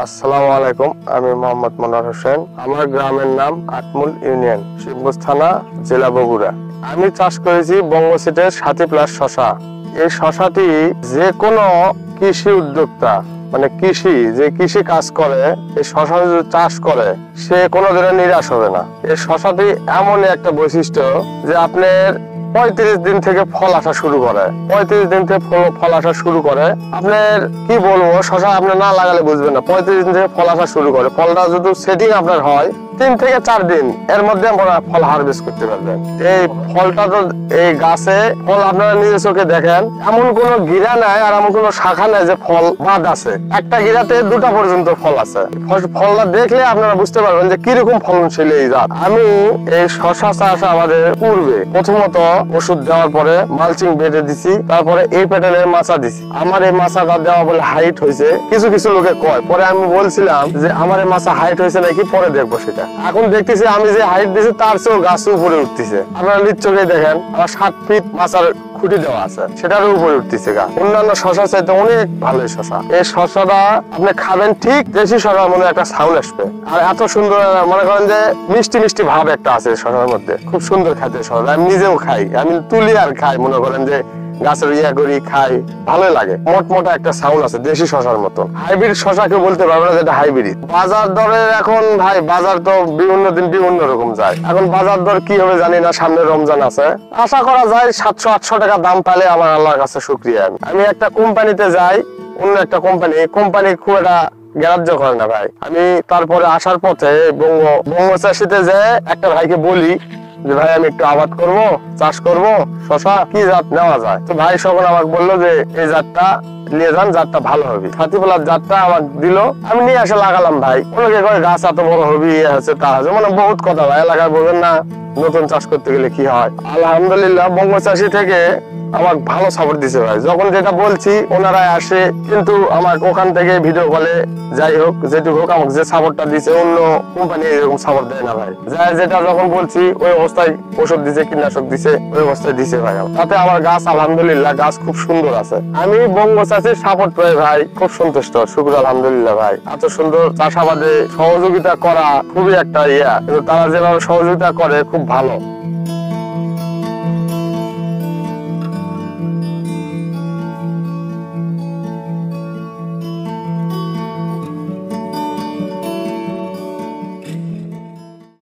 আসসালামু আলাইকুম, আমি মোহাম্মদ মনোয়ার হোসেন। আমার গ্রামের নাম আটমুল ইউনিয়ন, শিবগঞ্জ থানা, জেলা বগুড়া। আমি চাষ করেছি বঙ্গসিটের 7+ শশা। এই শশাটি যে কোনো কৃষি উদ্যোক্তা মানে কৃষি কাজ করে, এই শশা যদি চাষ করে সে কোনোদিনও নিরাশ হবে না। এই শশাটি এমনই একটা বৈশিষ্ট্য যে আপনার 35 দিন থেকে ফল আসা শুরু করে। 35 দিন থেকে ফল আসা শুরু করে। আপনার কি বলবো, শশা আপনি না লাগালে বুঝবেন না। 35 দিন থেকে ফল আসা শুরু করে। ফলটা যদি সেটিং আপনার হয় 3 থেকে 4 দিন, এর মধ্যে আমরা ফল হারভেস্ট করতে পারবেন। এই ফলটা তো এই গাছে ফল আপনারা নিজের চোখে দেখেন, এমন কোনো গিরা নাই আর এমন কোনো শাখা নাই যে ফল বাদ আছে। একটা গিরাতে 2টা পর্যন্ত ফল আছে। ফলটা দেখলে আপনারা বুঝতে পারবেন যে কিরকম ফলনশীল এই জাত। আমি এই শশা চাষ আমাদের পূর্বে প্রথমত ওষুধ দেওয়ার পরে মালচিং বেঁধে দিছি, তারপরে এই প্যাটার্নের মাচা দিছি। আমার এই মাচাটা দেওয়া বলে হাইট হয়েছে, কিছু কিছু লোকে কয়। পরে আমি বলছিলাম যে আমার এই মাচা হাইট হয়েছে নাকি, পরে দেখবো সেটা। এখন দেখতেছি আমি যে হাইট দিছি তার চেয়েও গাছ উপরে উঠতেছে। আপনারা নিজ চোখে দেখেন, আমার 7 ফিট মাচার খুঁটি দেওয়া আছে, সেটার উপরে উঠতেছে গাছ। অন্যান্য শশা চাইতে অনেক ভালো এই শশা। এই শশাটা আপনি খাবেন, ঠিক দেশি শশার মনে একটা সাউন্ড আসবে। আর এত সুন্দর, মনে করেন যে মিষ্টি মিষ্টি ভাব একটা আছে শশার মধ্যে, খুব সুন্দর খেতে শশা। আমি নিজেও খাই, আমি তুলি আর খাই, মনে করেন যে গাছের করি খাই, ভালোই লাগে। মোটা একটা সাউন্ড আছে দেশি শশার মতো। হাইব্রিড শশা কেউ বলতে পারবে না যেটা হাইব্রিড। বাজার দরের এখন ভাই, বাজার তো বিভিন্ন দিন বিভিন্ন রকম যায়। এখন বাজার দর কি হবে জানি না, সামনে রমজান আছে। আশা করা যায় 700-800 টাকা দাম পাইলে আমার আল্লাহর কাছে শুকরিয়া। আমি একটা কোম্পানিতে যাই, অন্য একটা কোম্পানি খুব একটা গ্রাহ্য করে না ভাই। আমি তারপরে আসার পথে বঙ্গ চাষিতে যে একটা ভাইকে বলি যে ভাই আমি একটু আবাদ করব, চাষ করব শশা, কি জাত নেওয়া যায়? তো ভাই সকল আমাকে বললো যে এই জাতটা নিয়ে যান, জাতটা ভালো হবে। ছাতিপলার জাতটা আমাকে দিল, আমি নিয়ে এসে লাগালাম। ভাই অনেকে কয় গাছ এত বড় হবে, আছে তা আছে, মানে বহুত কথা ভাই। এলাকায় বলবেন না নতুন চাষ করতে গেলে কি হয়। আলহামদুলিল্লাহ বঙ্গ চাষি থেকে আমাকে ভালো সাপোর্ট দিছে ভাই। যখন যেটা বলছি ওনারা আসে, কিন্তু আমাকে ওখান থেকে ভিডিও কলে যাই হোক যেটুকু হোক আমাকে যে সাপোর্টটা দিছে, অন্য কোম্পানি এরকম সাপোর্ট দেয় না ভাই। যাই যেটা যখন বলছি ওই অবস্থায় ওষুধ দিছে, কীটনাশক দিছে, ওই অবস্থায় দিছে ভাই। তাতে আমার গাছ আলহামদুলিল্লাহ গাছ খুব সুন্দর আছে। আমি বঙ্গ চাষির সাপোর্ট পাই ভাই, খুব সন্তুষ্ট, শুকর আলহামদুলিল্লাহ ভাই। এত সুন্দর চাষাবাদে সহযোগিতা করা খুবই একটা কিন্তু তারা যেভাবে সহযোগিতা করে খুব ভালো।